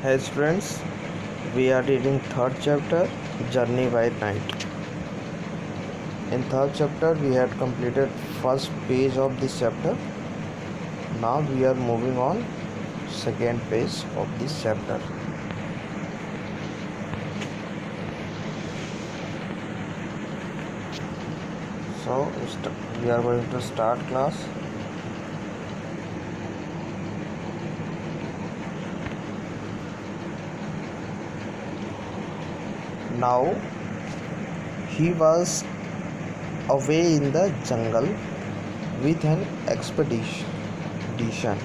Hey friends, we are reading third chapter, Journey by Night. In third chapter, we had completed first page of this chapter. Now we are moving on second page of this chapter. So we are going to start class. Now he was away in the jungle with an expedition.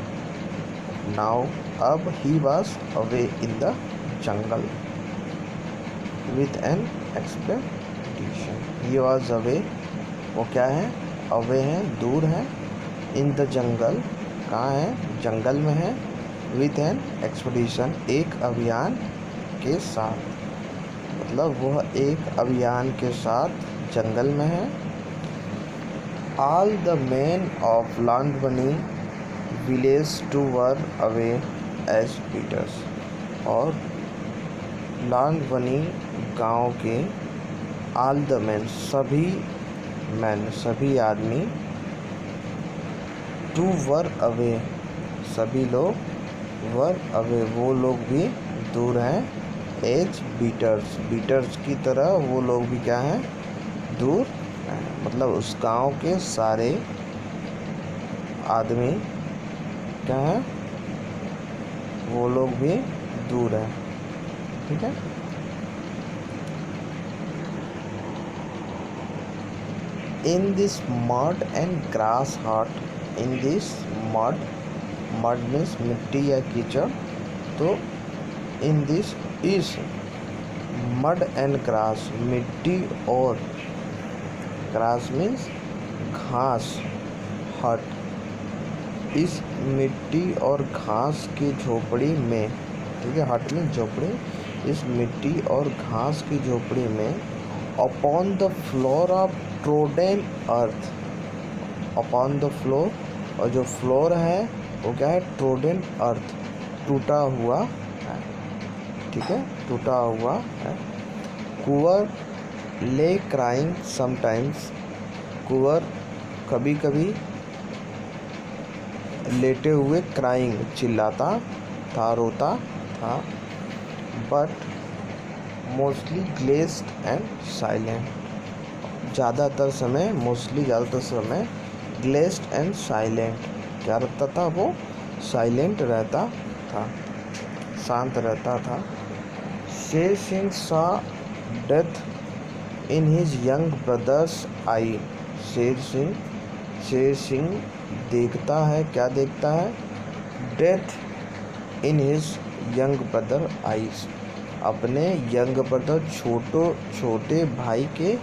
Now अब he was away in the jungle with an expedition. He was away, वो क्या है? Away है, दूर है. In the jungle, कहाँ है? जंगल में है. विथ एन एक्सपीडिशन, एक अभियान के साथ. मतलब वह एक अभियान के साथ जंगल में है. All the man of Landwani village to were away as beaters. और लांडवनी गांव के ऑल द मैन, सभी मैन, सभी आदमी, टू वर अवे, सभी लोग, वर अवे, वो लोग भी दूर हैं. एज बीटर्स, बीटर्स की तरह वो लोग भी क्या हैं? दूर हैं. मतलब उस गांव के सारे आदमी क्या हैं? वो लोग भी दूर हैं. ठीक है. In this mud and grass hut, in this mud, mud means मिट्टी या कीचड़. तो इन दिस इस मड एंड ग्रास, मिट्टी और ग्रास मीन्स घास, हट, इस मिट्टी और घास की झोपड़ी में. ठीक है, हट में झोपड़ी. इस मिट्टी और घास की झोपड़ी में upon the floor of trodden earth, upon the floor, और जो फ्लोर है वो क्या है? ट्रोडन अर्थ, टूटा हुआ है. ठीक है, टूटा हुआ है. कुंवर ले क्राइंग समटाइम्स, कुंवर कभी कभी लेटे हुए क्राइंग, चिल्लाता था, रोता था. But mostly glazed and silent, ज़्यादातर समय, मोस्टली ज़्यादातर समय, ग्लेस्ड एंड साइलेंट, क्या रहता था? वो साइलेंट रहता था, शांत रहता था. Sher Singh saw death in his young brothers आई. शेर सिंह देखता है, क्या देखता है? Death in his young brother eyes, अपने यंग ब्रदर, छोटे भाई के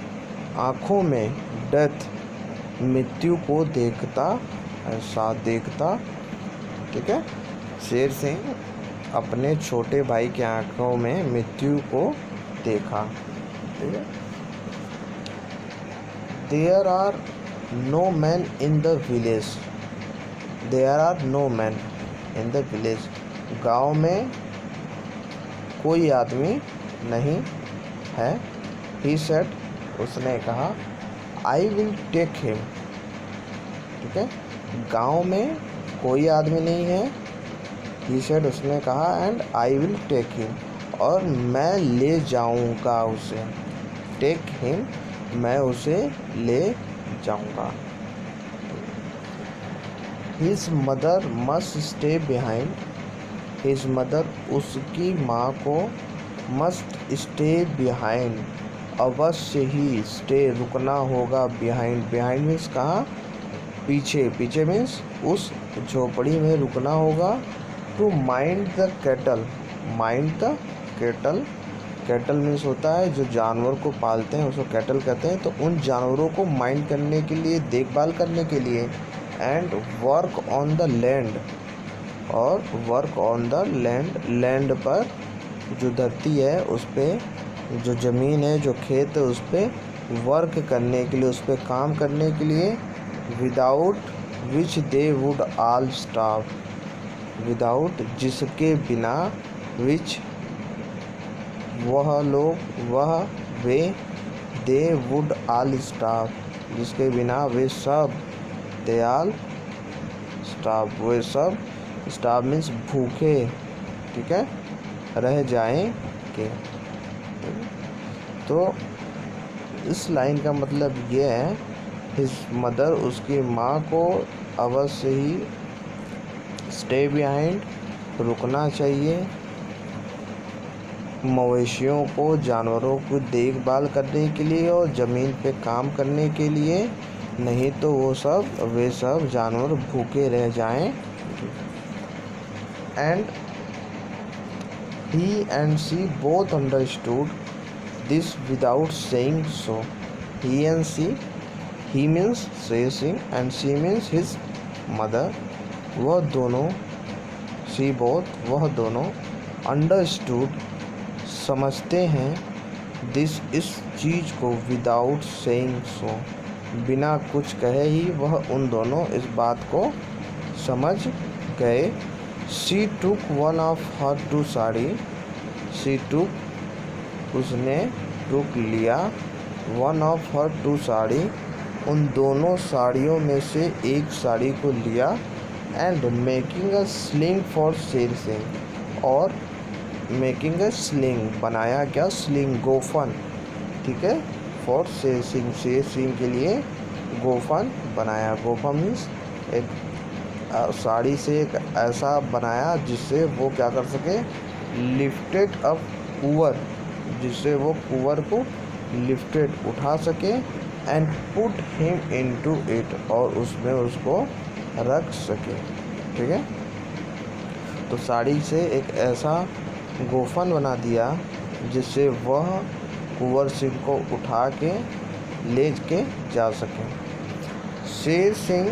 आँखों में. डेथ, मृत्यु को देखता, साथ देखता. ठीक है. शेर सिंह अपने छोटे भाई के आँखों में मृत्यु को देखा. ठीक है. There are no man in the village, there are no man in the village, गाँव में कोई आदमी नहीं है. ही सेड, उसने कहा. I will take him. ठीक है, गाँव में कोई आदमी नहीं है. ही सेड, उसने कहा. And I will take him, और मैं ले जाऊंगा उसे. टेक हिम, मैं उसे ले जाऊंगा. His mother must stay behind, his mother, उसकी माँ को, मस्ट स्टे बिहाइंड, अवश्य ही, स्टे, रुकना होगा, बिहाइंड, बिहाइंड मीन्स कहाँ? पीछे, पीछे मीन्स उस झोपड़ी में रुकना होगा. To mind the cattle, mind the cattle, cattle means होता है जो जानवर को पालते हैं, उसको कैटल कहते हैं. तो उन जानवरों को माइंड करने के लिए, देखभाल करने के लिए. And work on the land, और work on the land, land पर, जो धरती है उस पर, जो ज़मीन है, जो खेत है, उस पर वर्क करने के लिए, उस पर काम करने के लिए. Without which they would all starve, without, जिसके बिना विच वे दे वुड ऑल स्टार्व, जिसके बिना वे सब दे ऑल स्टार्व, वे सब स्टार्व मीन्स भूखे, ठीक है, रह जाएंगे। तो इस लाइन का मतलब ये है, हिज मदर, उसकी माँ को अवश्य ही स्टे बिहाइंड, रुकना चाहिए, मवेशियों को, जानवरों को देखभाल करने के लिए और ज़मीन पे काम करने के लिए, नहीं तो वे सब जानवर भूखे रह जाएं। And he and she both understood this without saying so. He and she, he means Sher Singh and she means his mother, वह दोनों, she both, वह दोनों, understood, समझते हैं, this, इस चीज़ को, without saying so, बिना कुछ कहे ही वह उन दोनों इस बात को समझ गए। She took one of her two sari, she took, उसने, took लिया, one of her two sari, उन दोनों साड़ियों में से एक साड़ी को लिया, and making a sling for Sher Singh, और making a sling, बनाया क्या, sling, गोफन, ठीक है, for शेर सिंह के लिए गोफन बनाया। गोफन मीन्स एक साड़ी से एक ऐसा बनाया जिससे वो क्या कर सके, लिफ्टेड अप कुवर, जिससे वो कुवर को लिफ्टेड उठा सके, and put him into it, और उसमें उसको रख सके, ठीक है। तो साड़ी से एक ऐसा गोफन बना दिया जिससे वह कुंवर सिंह को उठा के ले के जा सके। Sher Singh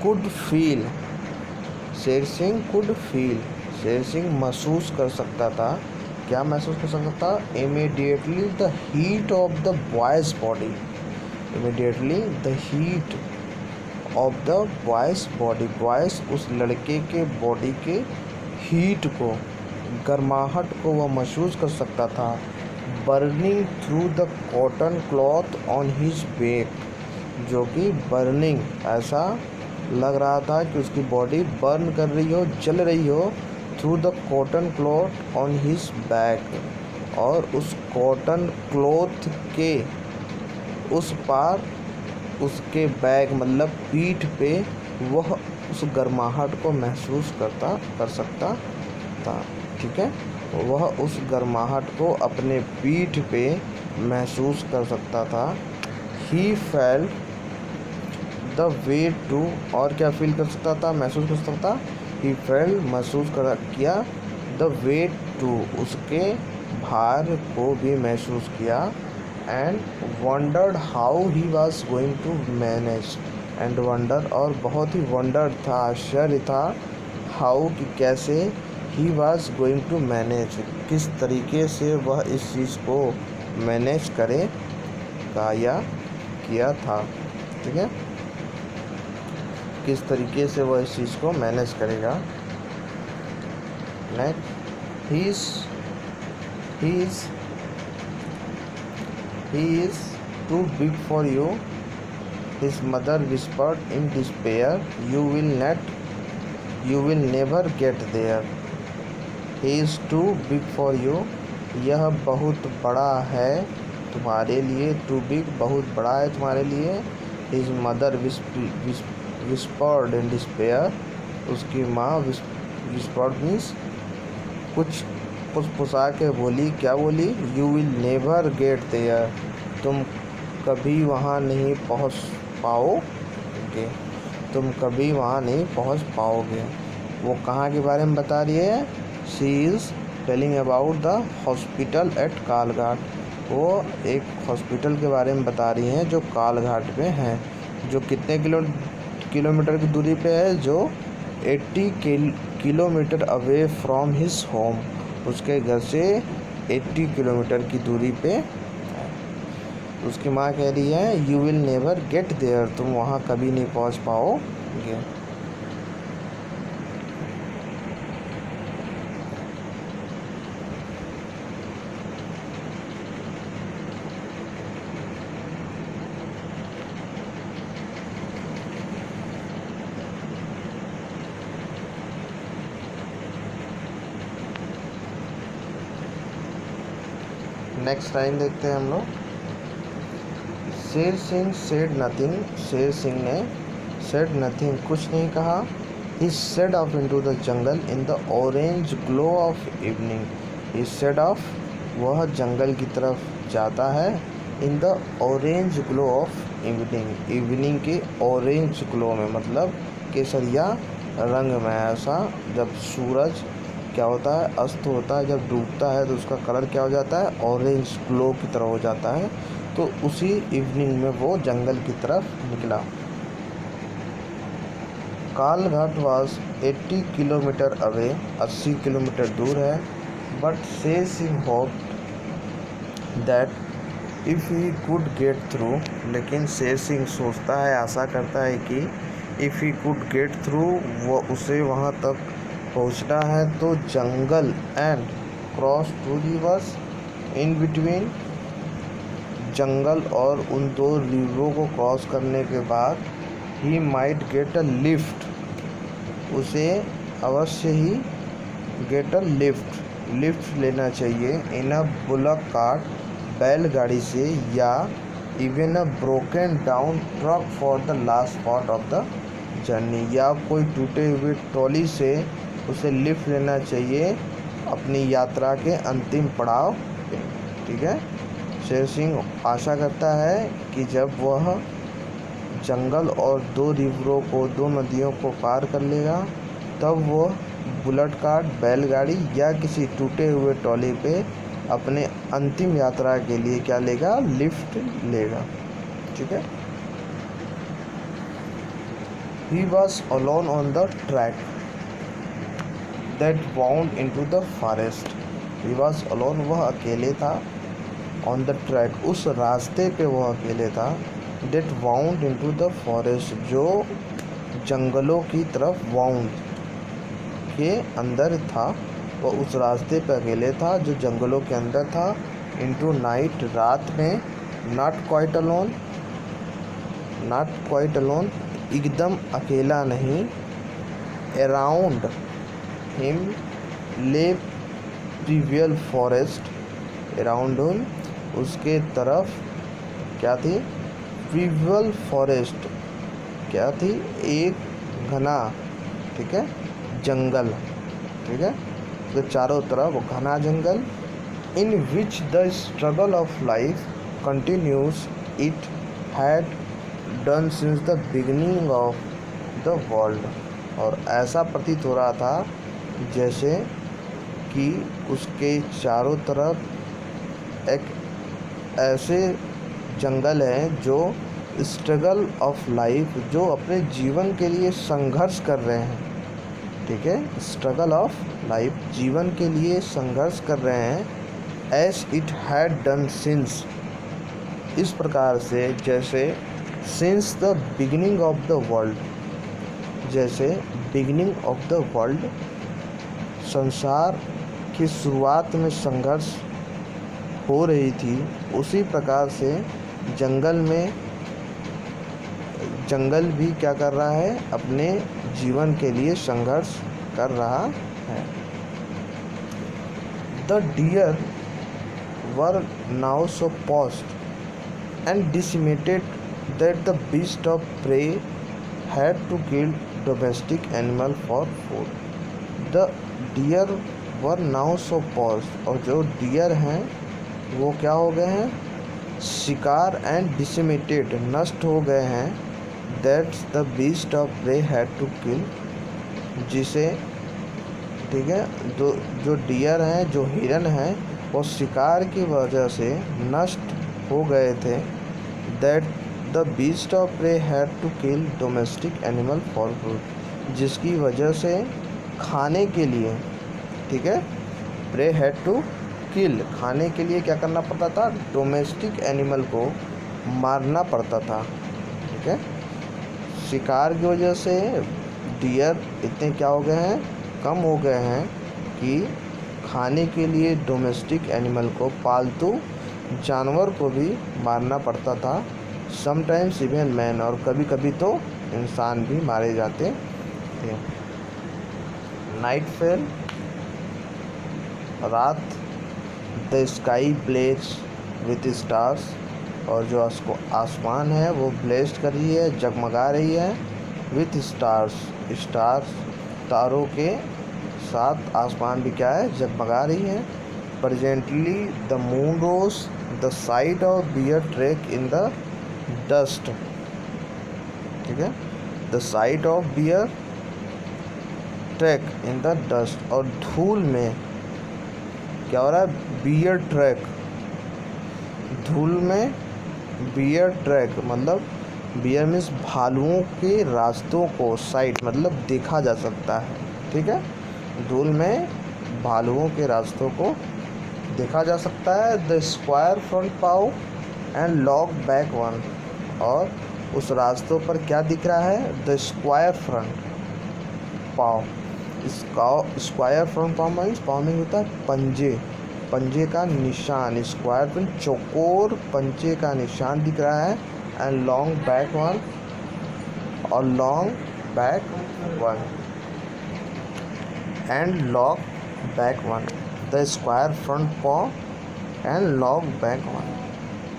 could feel, Sher Singh could feel, Sher Singh महसूस कर सकता था, क्या महसूस कर सकता था, immediately the heat of the boys body, immediately the heat of the boys body, boys उस लड़के के बॉडी के हीट को, गर्माहट को वह महसूस कर सकता था। Burning through the cotton cloth on his back, जो कि बर्निंग, ऐसा लग रहा था कि उसकी बॉडी बर्न कर रही हो, जल रही हो, through the cotton cloth on his back, और उस कॉटन क्लॉथ के उस पार उसके बैक मतलब पीठ पे वह उस गर्माहट को महसूस कर सकता था, ठीक है, वह उस गर्माहट को अपने पीठ पे महसूस कर सकता था। He felt the way to, और क्या फील कर सकता था, महसूस कर सकता था, ही फेल्ट, महसूस किया, द वे टू, उसके भार को भी महसूस किया, and wondered how he was going to manage, and wonder, और बहुत ही वंडर था, आश्चर्य था, हाउ, कि कैसे, he was going to manage, किस तरीके से वह इस चीज़ को मैनेज करेगा या किया था, ठीक है, किस तरीके से वह इस चीज़ को मैनेज करेगा। Next, he is too big for you, his mother whispered in despair, you will never get there, he is too big for you, यह बहुत बड़ा है तुम्हारे लिए, too big, बहुत बड़ा है तुम्हारे लिए, his mother whispered in despair, उसकी माँ whispered means कुछ फुसफुसा के बोली, क्या बोली, you will never get there, तुम कभी वहाँ नहीं पहुँच पाओगे, तुम कभी वहाँ नहीं पहुँच पाओगे। वो कहाँ के बारे में बता रही है, she is telling about the hospital at कालघाट, वो एक हॉस्पिटल के बारे में बता रही हैं जो कालघाट में है, जो कितने किलोमीटर की दूरी पे है, जो 80 kilometre away from his home, उसके घर से 80 किलोमीटर की दूरी पे। उसकी माँ कह रही है you will never get there, तुम वहाँ कभी नहीं पहुँच पाओगे। नेक्स्ट लाइन देखते हैं हम लोग। शेर सिंह सेड नथिंग, शेर सिंह ने सेड नथिंग कुछ नहीं कहा। He said of into the jungle in the orange glow of evening. He said of वह जंगल की तरफ जाता है, in the orange glow of evening, evening के ऑरेंज ग्लो में मतलब केसरिया रंग में। ऐसा जब सूरज क्या होता है, अस्त होता है, जब डूबता है तो उसका कलर क्या हो जाता है, ऑरेंज ग्लो की तरह हो जाता है। तो उसी इवनिंग में वो जंगल की तरफ निकला। Kalghat was 80 kilometre away, 80 kilometre दूर है। But Sher Singh hoped that if he could get through, लेकिन शेर सिंह सोचता है, आशा करता है कि if he could get through, वो उसे वहाँ तक पहुँचना है तो जंगल and cross two rivers in between, जंगल और उन दो रिवरों को क्रॉस करने के बाद he might get a lift, उसे अवश्य ही गेट अ लिफ्ट, लिफ्ट लेना चाहिए इन अ बुलक कार्ट, बैलगाड़ी से, या even a broken down truck for the last part of the journey, या कोई टूटे हुए ट्रॉली से उसे लिफ्ट लेना चाहिए अपनी यात्रा के अंतिम पड़ाव पे। ठीक है, शेर सिंह आशा करता है कि जब वह जंगल और दो रिवरों को, दो नदियों को पार कर लेगा, तब वह बुलेट कार्ट, बैलगाड़ी या किसी टूटे हुए ट्रॉली पे अपने अंतिम यात्रा के लिए क्या लेगा, लिफ्ट लेगा। ठीक है। He was alone on the track that wound into the forest. He was alone, वह अकेले था, on the track, उस रास्ते पे वह अकेले था, that wound into the forest, जो जंगलों की तरफ wound के अंदर था, वह उस रास्ते पे अकेले था जो जंगलों के अंदर था। into night, रात में, not quite alone, not quite alone, एकदम अकेला नहीं, अराउंड हिम ले प्रीवियल फॉरेस्ट, अराउंड हिम, उसके तरफ क्या थी, प्रीवियल फॉरेस्ट क्या थी, एक घना, ठीक है, जंगल। ठीक है, तो चारों तरफ घना जंगल। In which the struggle of life continues, it had done since the beginning of the world, और ऐसा प्रतीत हो रहा था जैसे कि उसके चारों तरफ एक ऐसे जंगल हैं जो स्ट्रगल ऑफ लाइफ, जो अपने जीवन के लिए संघर्ष कर रहे हैं। ठीक है, स्ट्रगल ऑफ लाइफ, जीवन के लिए संघर्ष कर रहे हैं। As it had done since, इस प्रकार से जैसे, since the beginning of the world, जैसे बिगिनिंग ऑफ द वर्ल्ड, संसार की शुरुआत में संघर्ष हो रही थी, उसी प्रकार से जंगल भी क्या कर रहा है, अपने जीवन के लिए संघर्ष कर रहा है। The deer were now so poached and decimated that the beast of prey had to kill domestic animal for food. The deer were now so paused, और जो डियर हैं वो क्या हो गए हैं, शिकार, एंड डिसिमेटेड, नष्ट हो गए हैं, that's the beast of prey had to kill, जिसे, ठीक है, जो डियर हैं, जो हिरन हैं, वो शिकार की वजह से नष्ट हो गए थे। That the beast of prey had to kill domestic animal for food, जिसकी वजह से खाने के लिए, ठीक है, प्रे हैड टू किल, खाने के लिए क्या करना पड़ता था, डोमेस्टिक एनिमल को मारना पड़ता था। ठीक है, शिकार की वजह से डियर इतने क्या हो गए हैं, कम हो गए हैं कि खाने के लिए डोमेस्टिक एनिमल को, पालतू जानवर को भी मारना पड़ता था। समटाइम्स इवन मैन, और कभी कभी तो इंसान भी मारे जाते थे। नाइट फेल, रात the sky blaze with stars, और जो आसमान है वो ब्लेस्ड कर रही है, जगमगा रही है, विथ स्टार्स, स्टार्स तारों के साथ आसमान भी क्या है, जगमगा रही है। Presently the moon rose the side of bear track in the dust, ठीक है, the side of bear track in the dust, और धूल में क्या हो रहा है, बियर ट्रैक, धूल में बियर ट्रैक मतलब बियर मीन्स भालुओं के रास्तों को, साइट मतलब देखा जा सकता है, ठीक है, धूल में भालुओं के रास्तों को देखा जा सकता है। The square front paw and long back one, और उस रास्तों पर क्या दिख रहा है, the square front paw, square front paw means paw में होता है पंजे, पंजे का निशान, स्क्वायर फ्रंट चौकोर पंजे का निशान दिख रहा है। एंड लॉन्ग बैक वन, और long back one, and long back one, the square front paw and long back one,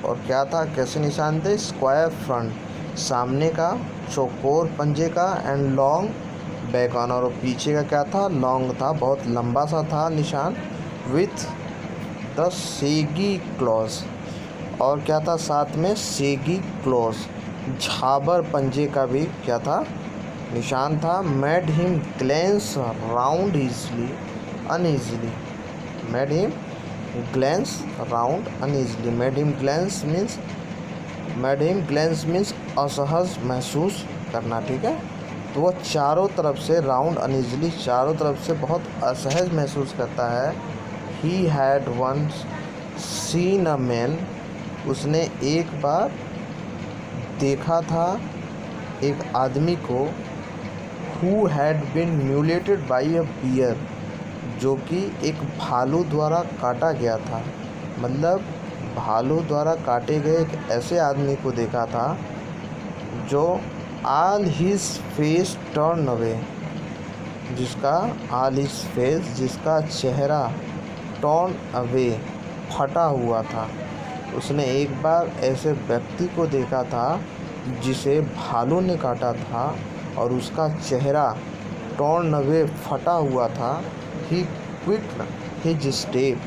और क्या था, कैसे निशान थे, स्क्वायर फ्रंट सामने का चौकोर पंजे का, एंड लॉन्ग बैक वन, और पीछे का क्या था, लॉन्ग था, बहुत लंबा सा था निशान, विथ द सेगी क्लॉज, और क्या था साथ में, सेगी क्लॉज, झाबर पंजे का भी क्या था, निशान था। Made him glance round easily uneasily, made him glance round uneasily, made him glance means असहज महसूस करना, ठीक है, तो वह चारों तरफ से राउंड अनइजली, चारों तरफ से बहुत असहज महसूस करता है। He had once seen a man, उसने एक बार देखा था एक आदमी को, who had been mutilated by a bear, जो कि एक भालू द्वारा काटा गया था, मतलब भालू द्वारा काटे गए एक ऐसे आदमी को देखा था जो all his face turn away, जिसका चेहरा टर्न अवे फटा हुआ था। उसने एक बार ऐसे व्यक्ति को देखा था जिसे भालू ने काटा था और उसका चेहरा टर्न अवे फटा हुआ था। ही क्विक हिज स्टेप,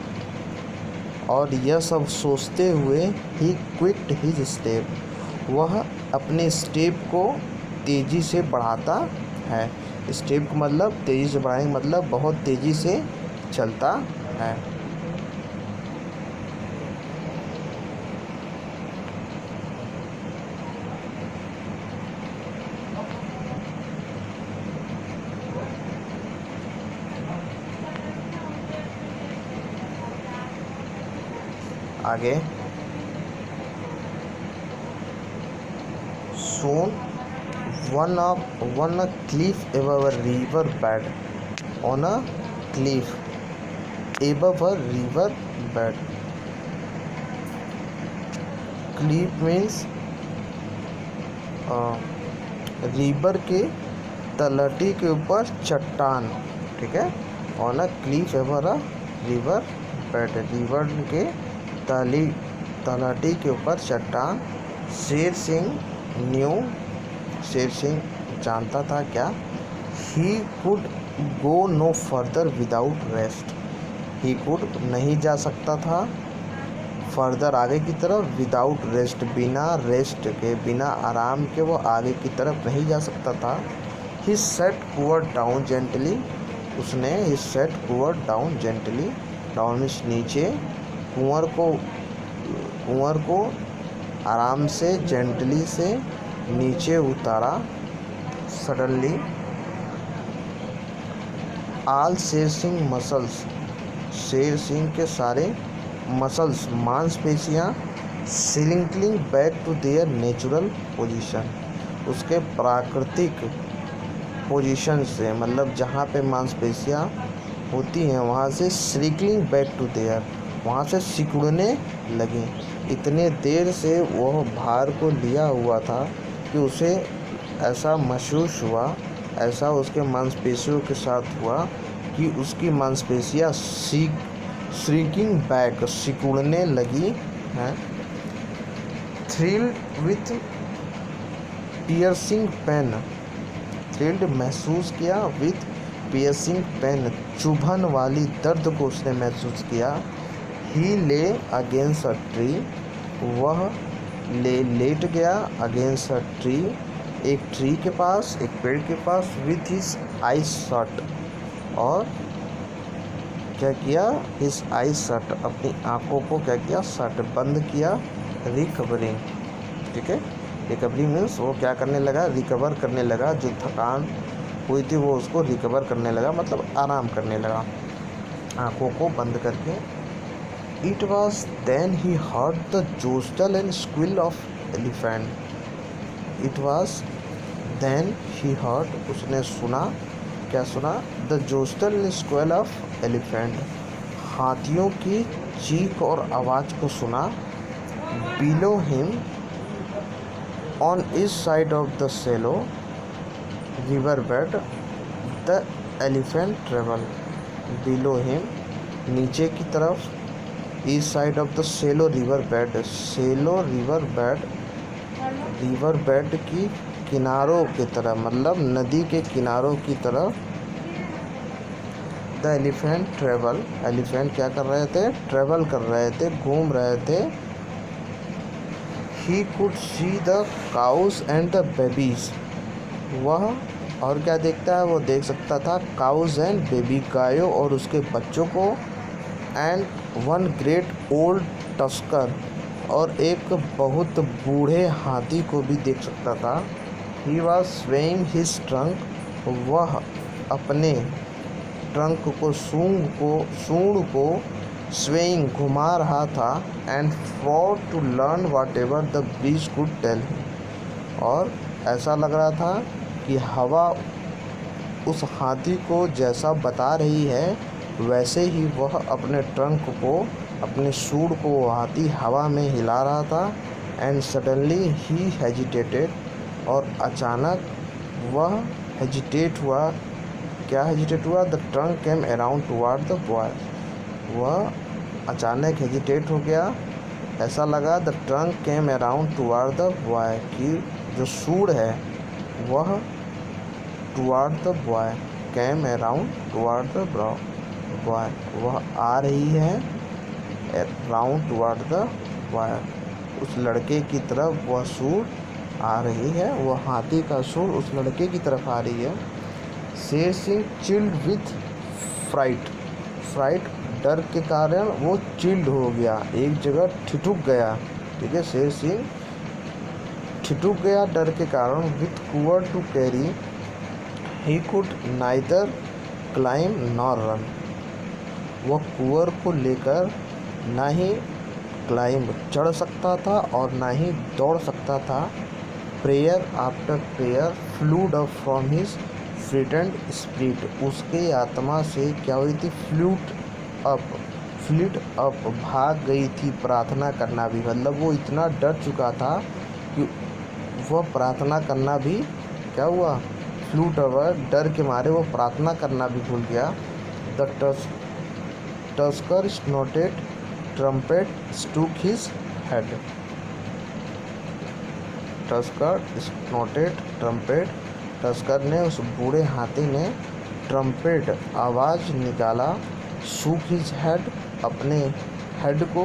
और यह सब सोचते हुए ही क्विक्ड हिज स्टेप, वह अपने स्टेप को तेज़ी से बढ़ाता है। स्टेप को मतलब तेज़ी से बढ़ाएंगे, मतलब बहुत तेज़ी से चलता है। आगे, soon one a cliff above a river bed, on a cliff above a river bed, cliff means river के तलहटी के ऊपर चट्टान, ठीक है, on a cliff ever a river bed, river के तलहटी के ऊपर चट्टान। शेर सिंह जानता था क्या, he could go no further without rest, he could नहीं जा सकता था, फर्दर आगे की तरफ, विदाउट रेस्ट बिना रेस्ट के, बिना आराम के वो आगे की तरफ नहीं जा सकता था। He set Kunwar down gently, उसने he set Kunwar down gently, down means नीचे, कुंवर को आराम से जेंटली से नीचे उतारा। Suddenly all Sher Singh muscles, Sher Singh के सारे मसल्स मांसपेशियाँ slinking back to their natural position, उसके प्राकृतिक पोजीशन से, मतलब जहाँ पे मांसपेशियाँ होती हैं वहाँ से स्लिंकिंग बैक टू देयर, वहाँ से सिकुड़ने लगी। इतने देर से वह भार को लिया हुआ था कि उसे ऐसा महसूस हुआ, ऐसा उसके मांसपेशियों के साथ हुआ कि उसकी मांसपेशियाँ श्रीकिंग बैक, सिकुड़ने लगी है। Thrilled with piercing pain, thrilled महसूस किया, विथ पियर्सिंग पेन, चुभन वाली दर्द को उसने महसूस किया। ही ले अगेंस्ट अ ट्री, वह लेट गया, अगेंस्ट अ ट्री, एक ट्री के पास, एक पेड़ के पास, विथ हिज आइज शट, और क्या किया, हिज आइज शट, अपनी आंखों को क्या किया, शट, बंद किया। रिकवरिंग, ठीक है, रिकवरी मीन्स वो क्या करने लगा, रिकवर करने लगा, जो थकान हुई थी वो उसको रिकवर करने लगा, मतलब आराम करने लगा आंखों को बंद करके। It was then he heard the jostle and squeal of elephant, it was then he heard, उसने सुना, क्या सुना, the jostle and squeal of elephant, हाथियों की चीख और आवाज़ को सुना। Below him on east side of the shallow river bed the elephant travel, below him, नीचे की तरफ, east side of the shallow river bed, shallow river bed, river bed की किनारों की तरफ, मतलब नदी के किनारों की तरफ। द एलिफेंट ट्रेवल, एलिफेंट क्या कर रहे थे, ट्रेवल कर रहे थे, घूम रहे थे। He could see the cows and the babies, वह और क्या देखता है, वो देख सकता था काउस एंड बेबी, गायों और उसके बच्चों को। And one great old tusker, और एक बहुत बूढ़े हाथी को भी देख सकता था। He was swaying his trunk, वह अपने ट्रंक को, सूंड को स्वेइंग, घुमा रहा था। And for to learn what ever the breeze could tell him, और ऐसा लग रहा था कि हवा उस हाथी को जैसा बता रही है वैसे ही वह अपने ट्रंक को, अपने सूंड को हाथी हवा में हिला रहा था। एंड सडनली ही हेजिटेटेड, और अचानक वह हेजिटेट हुआ, क्या हेजिटेट हुआ, the trunk came around toward the boy, वह अचानक हेजिटेट हो गया, ऐसा लगा, the trunk came around toward the boy, कि जो सूंड है वह toward the boy, came around toward the boy, वह आ रही है अराउंड टुवर्ड द बॉय, उस लड़के की तरफ वह सूंड आ रही है, वह हाथी का सूंड उस लड़के की तरफ आ रही है। Sher Singh chilled with fright, fright डर के कारण वो चिल्ड हो गया, एक जगह ठिठुक गया, ठीक है, शेर सिंह ठिठुक गया डर के कारण। With Kuvar to carry, he could neither climb nor run, वह कुवर को लेकर ना ही क्लाइंब चढ़ सकता था और ना ही दौड़ सकता था। Prayer after prayer flowed up from his frightened spirit, उसके आत्मा से क्या हुई थी, फ्लीट अप, भाग गई थी प्रार्थना करना भी, मतलब वो इतना डर चुका था कि वह प्रार्थना करना भी क्या हुआ, फ्लूट अवर, डर के मारे वो प्रार्थना करना भी भूल गया। The tusker snorted trumpet shook his head, tusker snorted trumpet, tusker ने, उस बूढ़े हाथी ने ट्रम्पेट आवाज़ निकाला। सूक हिज हेड, अपने हेड को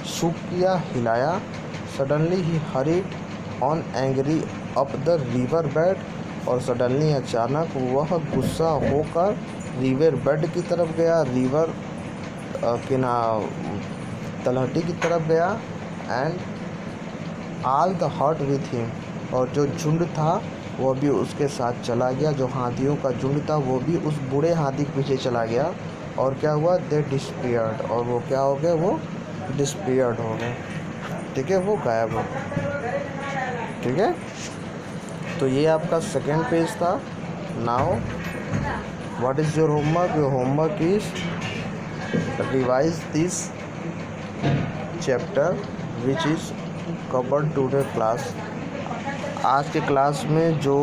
सूक किया, हिलाया। Suddenly he hurried on angry up the river bed, और सडनली अचानक वह गुस्सा होकर रिवर बेड की तरफ गया, रिवर तलहटी की तरफ गया। And all the herd with him, और जो झुंड था वह भी उसके साथ चला गया, जो हाथियों का झुंड था वो भी उस बूढ़े हाथी के पीछे चला गया। और क्या हुआ, दे डिस्पियर्ड, और वो क्या हो गए, वो डिस्पियर्ड हो गए, ठीक है, वो गायब हो गए, ठीक है। तो ये आपका सेकेंड पेज था। Now what is your homework, your homework is revise this chapter which is covered today class, आज के क्लास में जो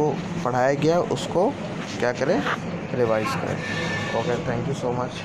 पढ़ाया गया उसको क्या करें, रिवाइज करें। Okay, thank you so much.